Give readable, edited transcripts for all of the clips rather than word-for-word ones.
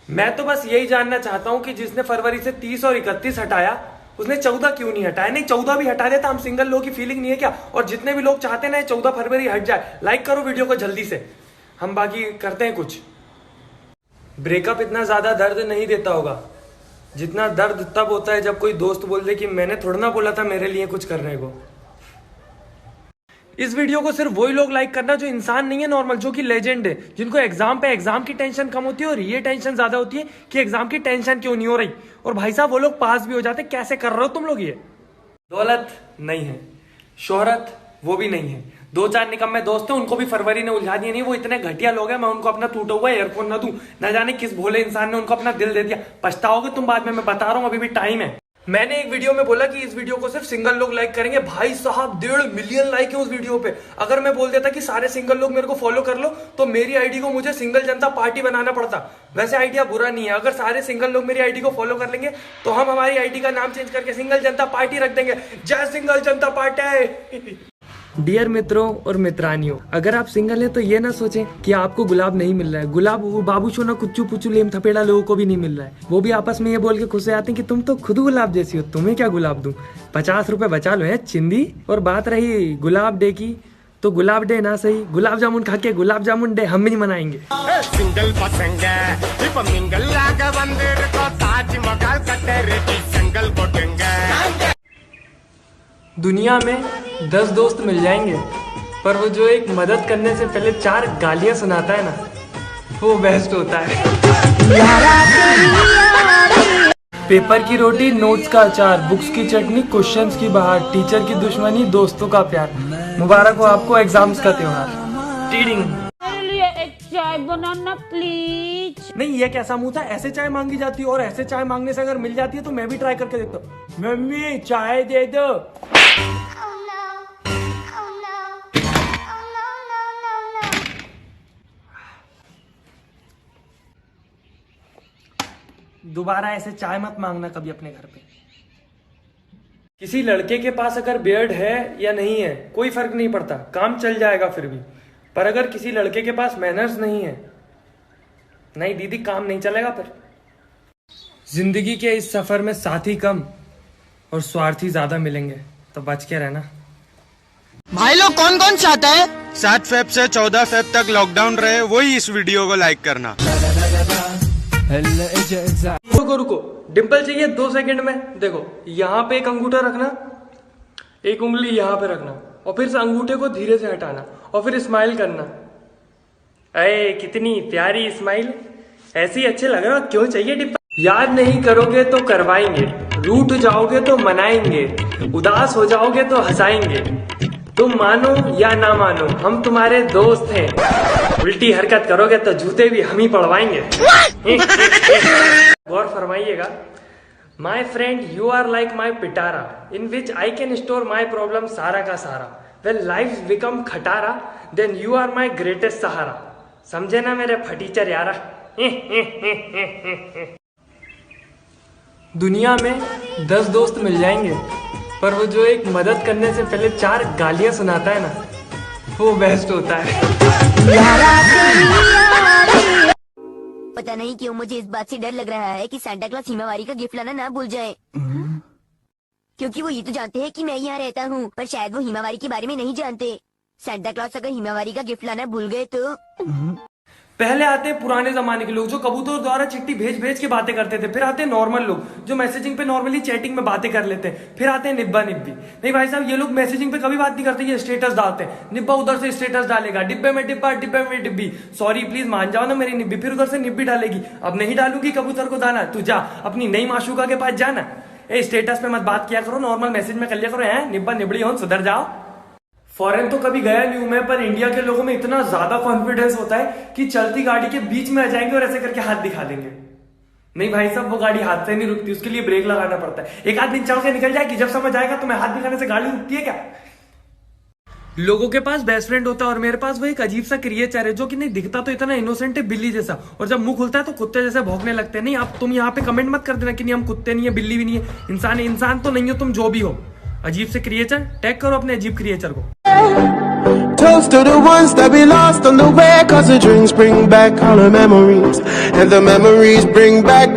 मैं तो बस यही जानना चाहता हूँ कि जिसने फरवरी से 30 और 31 हटाया उसने 14 क्यों नहीं हटाया। नहीं 14 भी हटा देता, हम सिंगल लोग की फीलिंग नहीं है क्या। और जितने भी लोग चाहते ना 14 फरवरी हट जाए, लाइक करो वीडियो को जल्दी से, हम बाकी करते हैं कुछ। ब्रेकअप इतना ज्यादा दर्द नहीं देता होगा जितना दर्द तब होता है जब कोई दोस्त बोल दे कि मैंने थोड़ा ना बोला था मेरे लिए कुछ करने को। इस वीडियो को सिर्फ वही लोग लाइक करना जो इंसान नहीं है नॉर्मल, जो कि लेजेंड है, जिनको एग्जाम पे एग्जाम की टेंशन कम होती है और ये टेंशन ज्यादा होती है कि एग्जाम की टेंशन क्यों नहीं हो रही। और भाई साहब वो लोग पास भी हो जाते, कैसे कर रहे हो तुम लोग ये। दौलत नहीं है, शोहरत वो भी नहीं है, 2-4 निकम्मे दोस्त हैं उनको भी फरवरी ने उलझा दिया। नहीं वो इतने घटिया लोग हैं, मैं उनको अपना टूटा हुआ एयरफोन ना दूं, ना जाने किस भोले इंसान ने उनको अपना दिल दे दिया। पछताओगे तुम बाद में, मैं बता रहा हूं, अभी भी टाइम है। मैंने एक वीडियो में बोला कि इस वीडियो को सिर्फ सिंगल लोग लाइक करेंगे। भाई साहब 1.5 मिलियन लाइक है उस वीडियो पे। अगर मैं बोल देता कि सारे सिंगल लोग मेरे को फॉलो कर लो तो मेरी आईडी को मुझे सिंगल जनता पार्टी बनाना पड़ता। वैसे आइडिया बुरा नहीं है, अगर सारे सिंगल लोग मेरी आईडी को फॉलो कर लेंगे तो हम हमारी आईडी का नाम चेंज करके सिंगल जनता पार्टी रख देंगे। जय सिंगल जनता पार्टी। डियर मित्रों और मित्रानियों, अगर आप सिंगल हैं तो ये ना सोचें कि आपको गुलाब नहीं मिल रहा है। गुलाब वो बाबू सोना कुच्चू पुच्चू लेम थपेड़ा लोगों को भी नहीं मिल रहा है। वो भी आपस में ये बोल के खुश हो जाते हैं कि तुम तो खुद गुलाब जैसी हो, तुम्हें क्या गुलाब दूं। 50 रुपए बचा लो है चिंदी। और बात रही गुलाब डे की, तो गुलाब डे ना सही, गुलाब जामुन खा के गुलाब जामुन डे हम भी नहीं मनाएंगे। सिंगल दुनिया में 10 दोस्त मिल जाएंगे, पर वो जो एक मदद करने से पहले 4 गालियां सुनाता है ना, वो बेस्ट होता है। पेपर की रोटी, नोट्स का अचार, बुक्स की चटनी, क्वेश्चंस की बहार, टीचर की दुश्मनी, दोस्तों का प्यार। मुबारक हो आपको एग्जाम्स का त्योहार। टीडिंग। मेरे लिए एक चाय बनाना प्लीज। नहीं ये कैसा मुंह था, ऐसे चाय मांगी जाती है और ऐसे चाय मांगने से अगर मिल जाती है तो मैं भी ट्राई करके देखता हूँ। मम्मी चाय दे दो। दोबारा ऐसे चाय मत मांगना कभी अपने घर पे। किसी लड़के के पास अगर बियर्ड है या नहीं है कोई फर्क नहीं पड़ता, काम चल जाएगा फिर भी। पर अगर किसी लड़के के पास मैनर्स नहीं है, नहीं दीदी काम नहीं चलेगा फिर। जिंदगी के इस सफर में साथी कम और स्वार्थी ज्यादा मिलेंगे, तो बच के रहना। भाई लोग कौन कौन चाहता है 7 फेब से 14 फेब तक लॉकडाउन रहे, वही इस वीडियो को लाइक करना। रुको रुको, डिंपल चाहिए 2 सेकंड में। देखो यहाँ पे एक अंगूठा रखना, एक उंगली यहाँ पे रखना और फिर से अंगूठे को धीरे से हटाना और फिर स्माइल करना। अरे कितनी प्यारी स्माइल, ऐसी अच्छे लग रहा। क्यों चाहिए डिंपल। याद नहीं करोगे तो करवाएंगे, रूठ जाओगे तो मनाएंगे, उदास हो जाओगे तो हंसाएंगे। तुम मानो या ना मानो हम तुम्हारे दोस्त हैं। उल्टी हरकत करोगे तो जूते भी हम ही पड़वाएंगे। गौर फरमाइएगा। My friend you are like my पिटारा in which I can store my problem सारा का सारा। वेन लाइफ बिकम खटारा then you are my greatest सहारा। समझे ना मेरे फटीचर यारा। दुनिया में 10 दोस्त मिल जाएंगे, पर वो जो एक मदद करने से पहले 4 गालियां सुनाता है ना, वो बेस्ट होता है। पता नहीं क्यों मुझे इस बात से डर लग रहा है कि सांता क्लॉज हिमावारी का गिफ्ट लाना ना भूल जाए। क्योंकि वो ये तो जानते हैं कि मैं यहाँ रहता हूँ, पर शायद वो हिमावारी के बारे में नहीं जानते। सांता क्लॉज अगर हिमावारी का गिफ्ट लाना भूल गए तो। पहले आते हैं पुराने जमाने के लोग जो कबूतर द्वारा चिट्ठी भेज भेज के बातें करते थे। फिर आते हैं नॉर्मल लोग जो मैसेजिंग पे नॉर्मली चैटिंग में बातें कर लेते हैं। फिर आते हैं निब्बा निब्बी। नहीं भाई साहब ये लोग मैसेजिंग पे कभी बात नहीं करते, ये स्टेटस डालते हैं। निब्बा उधर से स्टेटस डालेगा, डिब्बे में डिब्बा डिब्बे में डिब्बी, सॉरी प्लीज मान जाओ ना मेरी निब्बी। फिर उधर से निब्बी डालेगी, अब नहीं डालूंगी कबूतर को दाना, तू जा अपनी नई माशूका के पास जाना। ए स्टेटस पे मत बात किया करो, नॉर्मल मैसेज में कर लिया करो। है निब्बा निबड़ी हो सुधर जाओ। फॉरेन तो कभी गया नहीं हूं मैं, पर इंडिया के लोगों में इतना ज्यादा कॉन्फिडेंस होता है कि चलती गाड़ी के बीच में आ जाएंगे और ऐसे करके हाथ दिखा देंगे। नहीं भाई साहब वो गाड़ी हाथ से नहीं रुकती, उसके लिए ब्रेक लगाना पड़ता है। एक आध दिन चल के निकल जाएगी, जब समझ आएगा तो मैं हाथ दिखाने से गाड़ी रुकती है क्या। लोगों के पास बेस्ट फ्रेंड होता है और मेरे पास वो एक अजीब सा क्रिएचर है जो कि नहीं दिखता तो इतना इनोसेंट है, बिल्ली जैसा, और जब मुंह खुलता है तो कुत्ते जैसे भौंकने लगते हैं। नहीं आप तुम यहाँ पे कमेंट मत कर देना कि नहीं हम कुत्ते नहीं है, बिल्ली भी नहीं है, इंसान है। इंसान तो नहीं हो तुम, जो भी हो, अजीब से क्रिएचर। टैग करो अपने अजीब क्रिएचर को। Toast to the ones that we lost on the way, 'cause the drinks bring back all the memories, and the memories bring back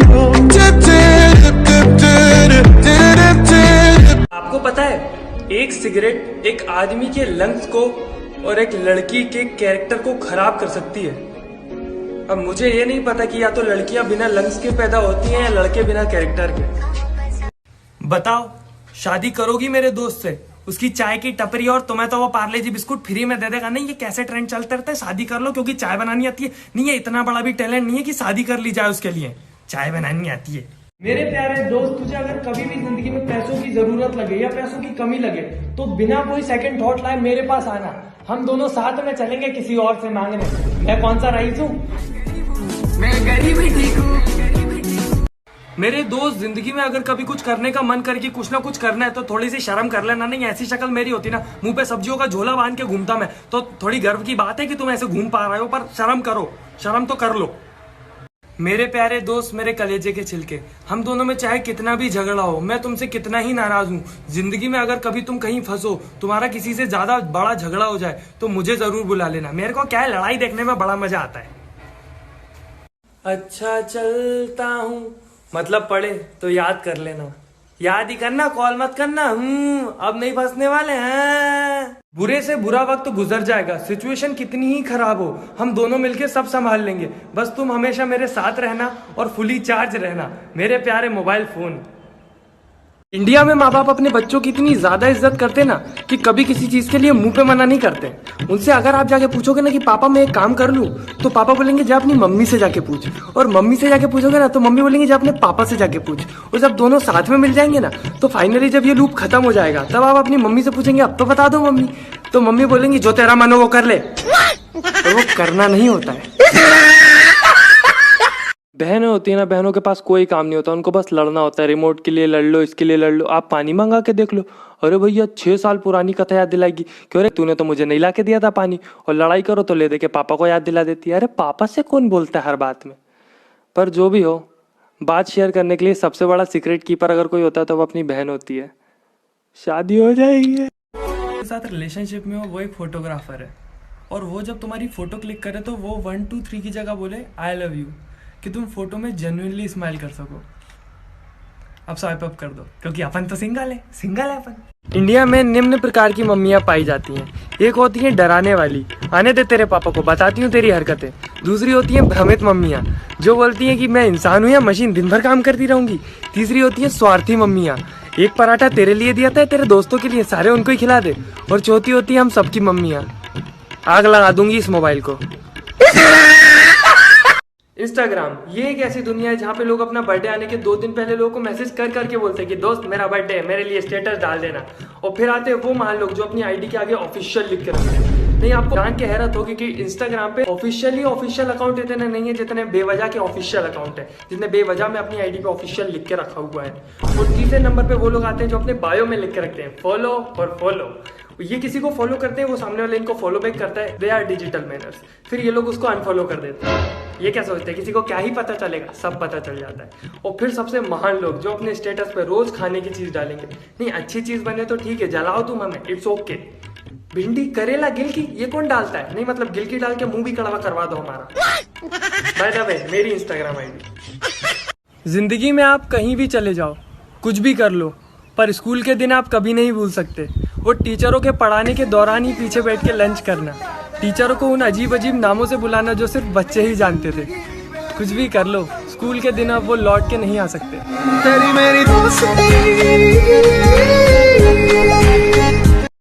you. Tip, tip, tip, tip, tip, tip. आपको पता है, एक cigarette एक आदमी के lungs को और एक लड़की के कैरेक्टर को खराब कर सकती है। अब मुझे ये नहीं पता कि या तो लड़कियां बिना लंग्स के पैदा होती हैं या लड़के बिना कैरेक्टर के। बताओ, शादी करोगी मेरे दोस्त से? उसकी चाय की टपरी और तुम्हें तो वो पार्ले जी बिस्कुट फ्री में दे देगा। नहीं, ये कैसे ट्रेंड चलते रहते हैं, शादी कर लो क्योंकि चाय बनानी आती है। नहीं, ये इतना बड़ा भी टैलेंट नहीं है कि शादी कर ली जाए उसके लिए, चाय बनानी आती है। मेरे प्यारे दोस्त, तुझे अगर कभी भी जिंदगी में पैसों की जरूरत लगे या पैसों की कमी लगे तो बिना कोई सेकंड थॉट लाए मेरे पास आना। हम दोनों साथ में चलेंगे किसी और से मांगने। मैं कौन सा रईस हूँ? मैं गरीब ही ठीक हूँ। मेरे दोस्त, जिंदगी में अगर कभी कुछ करने का मन करके कुछ ना कुछ करना है तो थोड़ी सी शर्म कर लेना। नहीं, ऐसी शक्ल मेरी होती ना, मुंह पे सब्जियों का झोला बांध के घूमता मैं, तो थोड़ी गर्व की बात है कि तुम ऐसे घूम पा रहे हो, पर शर्म करो, शर्म तो कर लो। मेरे प्यारे दोस्त, मेरे कलेजे के छिलके, हम दोनों में चाहे कितना भी झगड़ा हो, मैं तुमसे कितना ही नाराज हूँ, जिंदगी में अगर कभी तुम कहीं फंसो, तुम्हारा किसी से ज्यादा बड़ा झगड़ा हो जाए तो मुझे जरूर बुला लेना। मेरे को क्या है, लड़ाई देखने में बड़ा मजा आता है। अच्छा चलता हूँ मतलब पढ़े तो याद कर लेना, याद ही करना, कॉल मत करना। अब नहीं फंसने वाले हैं। बुरे से बुरा वक्त गुजर जाएगा, सिचुएशन कितनी ही खराब हो, हम दोनों मिलके सब संभाल लेंगे। बस तुम हमेशा मेरे साथ रहना और फुली चार्ज रहना, मेरे प्यारे मोबाइल फोन। इंडिया में माँ बाप अपने बच्चों की इतनी ज्यादा इज्जत करते ना कि कभी किसी चीज के लिए मुंह पे मना नहीं करते। उनसे अगर आप जाके पूछोगे ना कि पापा मैं एक काम कर लूं, तो पापा बोलेंगे जा अपनी मम्मी से जाके पूछ, और मम्मी से जाके पूछोगे ना तो मम्मी बोलेंगे जा अपने पापा से जाके पूछ। और जब दोनों साथ में मिल जाएंगे ना तो फाइनली जब ये लूप खत्म हो जाएगा तब आप अपनी मम्मी से पूछेंगे अब तो बता दो मम्मी, तो मम्मी बोलेंगी जो तेरा मन हो वो कर ले, और वो करना नहीं होता है। बहनें होती है ना, बहनों के पास कोई काम नहीं होता, उनको बस लड़ना होता है। रिमोट के लिए लड़ लो, इसके लिए लड़ लो, आप पानी मंगा के देख लो, अरे भैया 6 साल पुरानी कथा याद दिलाएगी, क्यों रे तूने तो मुझे नहीं ला के दिया था पानी। और लड़ाई करो तो ले दे के पापा को याद दिला देती है। अरे पापा से कौन बोलता है हर बात में। पर जो भी हो, बात शेयर करने के लिए सबसे बड़ा सीक्रेट कीपर अगर कोई होता है तो वो अपनी बहन होती है। शादी हो जाएगी। के साथ रिलेशनशिप में हो, वो एक फोटोग्राफर है, और वो जब तुम्हारी फोटो क्लिक करे तो वो 1 2 3 की जगह बोले आई लव यू, कि तुम फोटो में जेन्युइनली स्माइल कर सको। अब स्वाइप अप कर दो, क्योंकि अपन तो सिंगल है अपन। इंडिया में निम्न प्रकार की मम्मियाँ पाई जाती हैं। एक होती है डराने वाली, आने दे तेरे पापा को, बताती हूँ तेरी हरकतें। दूसरी होती है भ्रमित मम्मियाँ, जो बोलती हैं कि मैं इंसान हूँ या मशीन, दिन भर काम करती रहूंगी। तीसरी होती है स्वार्थी मम्मियाँ, एक पराठा तेरे लिए दिया था, तेरे दोस्तों के लिए, सारे उनको ही खिला दे। और चौथी होती है हम सबकी मम्मियाँ। आग लगा दूंगी इस मोबाइल को। इंस्टाग्राम, ये एक ऐसी दुनिया है जहाँ पे लोग अपना बर्थडे आने के 2 दिन पहले लोगों को मैसेज कर करके बोलते हैं कि दोस्त मेरा बर्थडे है, मेरे लिए स्टेटस डाल देना। और फिर आते हैं वो महान लोग जो अपनी आईडी के आगे ऑफिशियल लिख के रखते हैं। नहीं, आपको जान के हैरत होगी कि इंस्टाग्राम पे ऑफिशियल अकाउंट इतने नहीं है जितने बेवजह के ऑफिशियल अकाउंट है, जितने बेवजह में अपनी आईडी पे ऑफिशियल लिख के रखा हुआ है। और तीसरे नंबर पे वो लोग आते हैं जो अपने बायो में लिख के रखते हैं फॉलो और फॉलो। ये किसी को फॉलो करते हैं, वो सामने वाले इनको फॉलो बैक करता है, दे आर डिजिटल मैनर्स। फिर ये लोग उसको अनफॉलो कर देते हैं। ये क्या सोचते हैं किसी को क्या ही पता चलेगा, सब पता चल जाता है। और फिर सबसे महान लोग जो अपने स्टेटस पे रोज खाने की चीज डालेंगे। नहीं, अच्छी चीज बने तो ठीक है, जलाओ तुम हमें, इट्स ओके। भिंडी करेला गिलकी ये कौन डालता है? नहीं, मतलब गिलकी डाल के मुंह भी कड़वा करवा दो हमारा। बाय द वे, मेरी इंस्टाग्राम आईडी। जिंदगी में आप कहीं भी चले जाओ, कुछ भी कर लो, पर स्कूल के दिन आप कभी नहीं भूल सकते। वो टीचरों के पढ़ाने के दौरान ही पीछे बैठ के लंच करना, टीचरों को उन अजीब अजीब नामों से बुलाना जो सिर्फ बच्चे ही जानते थे। कुछ भी कर लो, स्कूल के दिन अब वो लौट के नहीं आ सकते। तेरी मेरी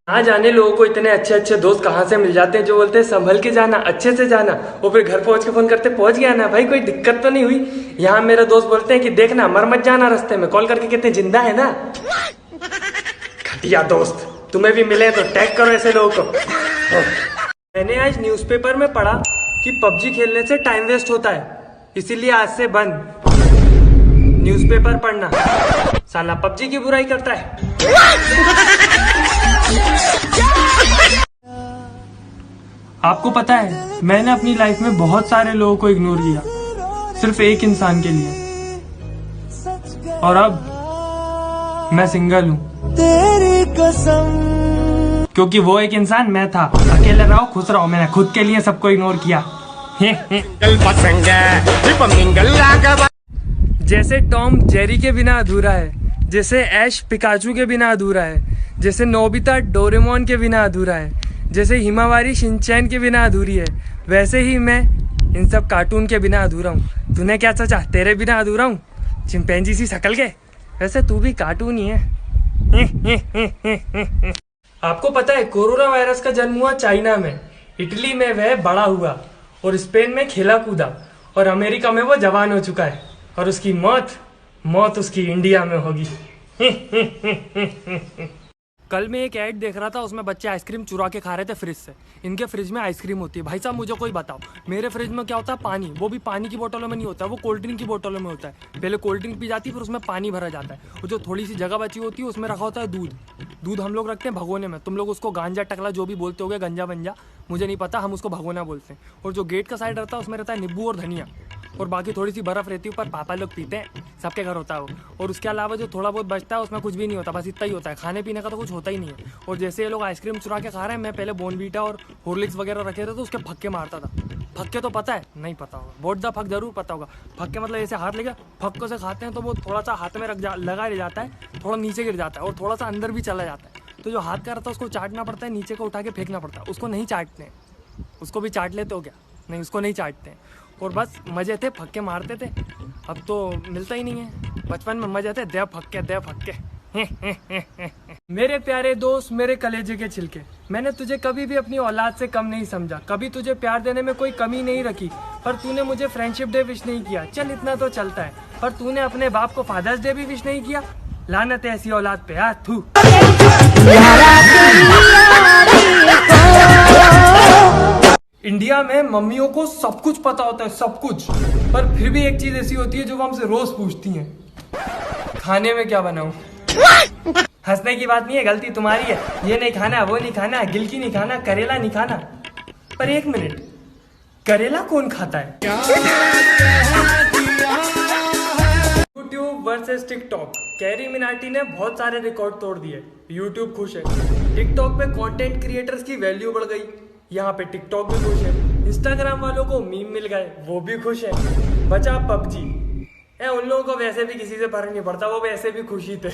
ना जाने लोगों को इतने अच्छे अच्छे दोस्त कहाँ से मिल जाते हैं जो बोलते हैं संभल के जाना, अच्छे से जाना, और फिर घर पहुंच के फोन करते पहुंच गया ना भाई, कोई दिक्कत तो नहीं हुई। यहाँ मेरे दोस्त बोलते हैं कि देखना मर मत जाना, रास्ते में कॉल करके कहते हैं जिंदा है ना। घटिया दोस्त, तुम्हें भी मिले तो टैग करो ऐसे लोगों को। मैंने आज न्यूज़पेपर में पढ़ा कि पबजी खेलने से टाइम वेस्ट होता है, इसीलिए आज से बंद न्यूज़पेपर पढ़ना। साला पबजी की बुराई करता है। आपको पता है मैंने अपनी लाइफ में बहुत सारे लोगों को इग्नोर किया, सिर्फ एक इंसान के लिए, और अब मैं सिंगल हूँ। तेरी कसम, क्योंकि वो एक इंसान मैं था। अकेले रहो खुश रहो, मैंने खुद के लिए सबको इग्नोर किया। जैसे टॉम जेरी के बिना अधूरा है, जैसे ऐश पिकाचू के बिना अधूरा है, जैसे नोबिता डोरेमोन के बिना अधूरा है, जैसे हिमावारी शिनचैन के बिना अधूरी है, वैसे ही मैं इन सब कार्टून के बिना अधूरा हूँ। तूने क्या सोचा तेरे बिना अधूरा हूँ? चिंपैंजी सी शक्ल के, वैसे तू भी कार्टून ही है। आपको पता है कोरोना वायरस का जन्म हुआ चाइना में, इटली में वह बड़ा हुआ और स्पेन में खेला कूदा और अमेरिका में वो जवान हो चुका है और उसकी मौत उसकी इंडिया में होगी। कल मैं एक ऐड देख रहा था, उसमें बच्चे आइसक्रीम चुरा के खा रहे थे फ्रिज से। इनके फ्रिज में आइसक्रीम होती है। भाई साहब मुझे कोई बताओ, मेरे फ्रिज में क्या होता है? पानी, वो भी पानी की बोतलों में नहीं होता है, वो कोल्ड ड्रिंक की बोतलों में होता है। पहले कोल्ड ड्रिंक पी जाती है, फिर उसमें पानी भरा जाता है, और जो थोड़ी सी जगह बची होती है उसमें रखा होता है दूध हम लोग रखते हैं भगोने में। तुम लोग उसको गांजा टकला जो भी बोलते होगे, गंजा बंजा, मुझे नहीं पता, हम उसको भगोना बोलते हैं। और जो गेट का साइड रहता है उसमें रहता है नींबू और धनिया, और बाकी थोड़ी सी बर्फ रहती है ऊपर, पापा लोग पीते हैं, सबके घर होता है वो। और उसके अलावा जो थोड़ा बहुत बचता है उसमें कुछ भी नहीं होता, बस इतना ही होता है, खाने पीने का तो कुछ होता ही नहीं है। और जैसे ये लोग आइसक्रीम चुरा के खा रहे हैं, मैं पहले बोर्नवीटा और हॉर्लिक्स वगैरह रखे थे तो उसके फक्के मारता था। फक्के तो पता है? नहीं पता होगा। बोट द फक जरूर पता होगा। फक्के मतलब ऐसे हाथ लेकर फक्कों से खाते हैं तो वो थोड़ा सा हाथ में लगा रह जाता है, थोड़ा नीचे गिर जाता है और थोड़ा सा अंदर भी चला जाता है। तो जो हाथ का रहता है उसको चाटना पड़ता है, नीचे को उठा के फेंकना पड़ता है। उसको नहीं चाटते हैं। उसको भी चाट लेते हो क्या? नहीं, उसको नहीं चाटते हैं। और बस मजे थे, फक्के मारते थे। अब तो मिलता ही नहीं है। बचपन में मजे थे, दे फक्के। मेरे प्यारे दोस्त, मेरे कलेजे के छिलके, मैंने तुझे कभी भी अपनी औलाद से कम नहीं समझा, कभी तुझे प्यार देने में कोई कमी नहीं रखी, पर तूने मुझे फ्रेंडशिप डे विश नहीं किया। चल इतना तो चलता है, पर तूने अपने बाप को फादर्स डे भी विश नहीं किया। लानत है ऐसी औलाद पे यार, थू। इंडिया में मम्मियों को सब कुछ पता होता है, सब कुछ, पर फिर भी एक चीज ऐसी होती है जो वो हमसे रोज पूछती हैं, खाने में क्या बनाऊं? हंसने की बात नहीं है, गलती तुम्हारी है। ये नहीं खाना, वो नहीं खाना, गिलकी नहीं खाना, करेला नहीं खाना। पर एक मिनट, करेला कौन खाता है? YouTube versus TikTok, carry Minati ने बहुत सारे रिकॉर्ड तोड़ दिए। यूट्यूब खुश है, टिकटॉक पे कंटेंट क्रिएटर्स की वैल्यू बढ़ गई, यहाँ पे टिकटॉक भी खुश है। इंस्टाग्राम वालों को मीम मिल गए, वो भी खुश है। बचा पबजी, उन लोगों को वैसे भी किसी से फर्क नहीं पड़ता, वो वैसे भी खुशी थे।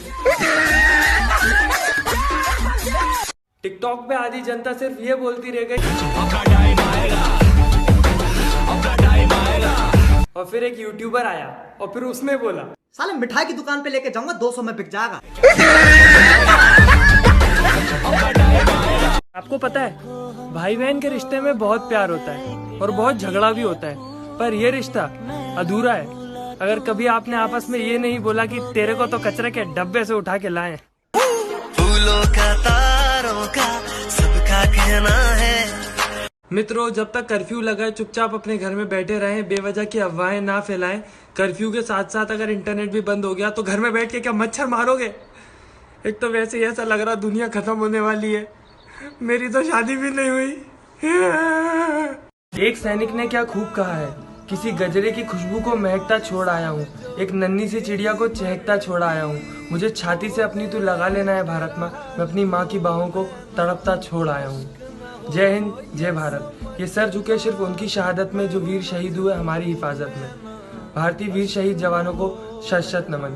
टिकटॉक पे आधी जनता सिर्फ ये बोलती रह गई, और फिर एक यूट्यूबर आया और फिर उसने बोला, साले मिठाई की दुकान पे लेके जाऊंगा, 200 में बिक जाएगा। आपको पता है भाई बहन के रिश्ते में बहुत प्यार होता है और बहुत झगड़ा भी होता है, पर यह रिश्ता अधूरा है अगर कभी आपने आपस में ये नहीं बोला कि तेरे को तो कचरे के डब्बे से उठा के लाएं। फूलों का तारों का सबका कहना है। मित्रों, जब तक कर्फ्यू लगा है चुपचाप अपने घर में बैठे रहें, बेवजह की अफवाहें ना फैलाएं। कर्फ्यू के साथ साथ अगर इंटरनेट भी बंद हो गया तो घर में बैठ के क्या मच्छर मारोगे? एक तो वैसे ही ऐसा लग रहा दुनिया खत्म होने वाली है, मेरी तो शादी भी नहीं हुई। एक सैनिक ने क्या खूब कहा है, किसी गजरे की खुशबू को महकता छोड़ आया हूँ, एक नन्ही सी चिड़िया को चहकता छोड़ आया हूँ, मुझे छाती से अपनी तू लगा लेना है भारत माँ, मैं अपनी माँ की बाहों को तड़पता छोड़ आया हूँ। जय हिंद, जय भारत। ये सर झुके सिर्फ उनकी शहादत में जो वीर शहीद हुए हमारी हिफाजत में। भारतीय वीर शहीद जवानों को शत शत नमन।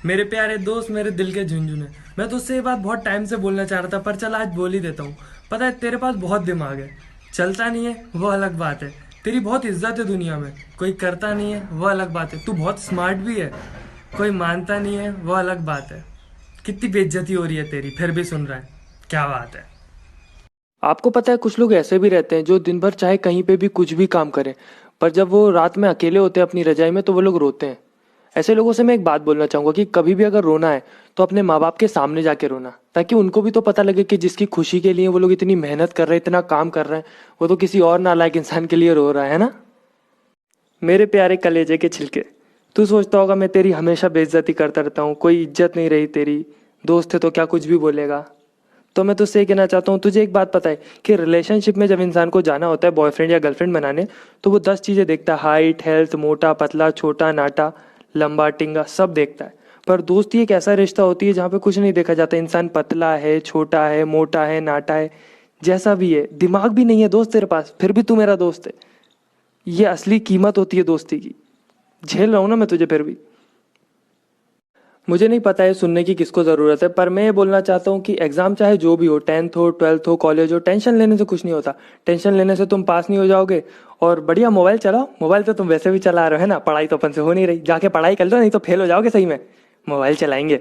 मेरे प्यारे दोस्त, मेरे दिल के झुनझुने, मैं तुझसे ये बात बहुत टाइम से बोलना चाह रहा था, पर चल आज बोल ही देता हूँ। पता है तेरे पास बहुत दिमाग है, चलता नहीं है वो अलग बात है, तेरी बहुत इज्जत है दुनिया में, कोई करता नहीं है वो अलग बात है, तू बहुत स्मार्ट भी है, कोई मानता नहीं है वो अलग बात है। कितनी बेइज्जती हो रही है तेरी, फिर भी सुन रहा है, क्या बात है। आपको पता है कुछ लोग ऐसे भी रहते हैं जो दिन भर चाहे कहीं पे भी कुछ भी काम करें, पर जब वो रात में अकेले होते हैं अपनी रजाई में तो वो लोग रोते हैं। ऐसे लोगों से मैं एक बात बोलना चाहूँगा कि कभी भी अगर रोना है तो अपने माँ बाप के सामने जाके रोना, ताकि उनको भी तो पता लगे कि जिसकी खुशी के लिए वो लोग इतनी मेहनत कर रहे हैं, इतना काम कर रहे हैं, वो तो किसी और नालायक इंसान के लिए रो रहा है ना। मेरे प्यारे कलेजे के छिलके, तू सोचता होगा मैं तेरी हमेशा बेइज्जती करता रहता हूँ, कोई इज्जत नहीं रही तेरी, दोस्त है तो क्या कुछ भी बोलेगा। तो मैं तुझसे कहना चाहता हूँ, तुझे एक बात पता है कि रिलेशनशिप में जब इंसान को जाना होता है बॉयफ्रेंड या गर्लफ्रेंड बनाने, तो वो 10 चीज़ें देखता है, हाइट, हेल्थ, मोटा पतला छोटा नाटा लंबा टिंगा, सब देखता है। पर दोस्ती एक ऐसा रिश्ता होती है जहाँ पे कुछ नहीं देखा जाता, इंसान पतला है, छोटा है, मोटा है, नाटा है, जैसा भी है, दिमाग भी नहीं है दोस्त तेरे पास, फिर भी तू मेरा दोस्त है। ये असली कीमत होती है दोस्ती की। झेल रहा हूँ ना मैं तुझे फिर भी। मुझे नहीं पता है सुनने की किसको ज़रूरत है, पर मैं ये बोलना चाहता हूँ कि एग्ज़ाम चाहे जो भी हो, 10th हो, 12th हो, कॉलेज हो, टेंशन लेने से कुछ नहीं होता। टेंशन लेने से तुम पास नहीं हो जाओगे। और बढ़िया मोबाइल चलाओ, मोबाइल तो तुम वैसे भी चला रहे हो है ना, पढ़ाई तो अपन से हो नहीं रही, जाके पढ़ाई कर लो, नहीं तो फेल हो जाओगे सही में। मोबाइल चलाएंगे।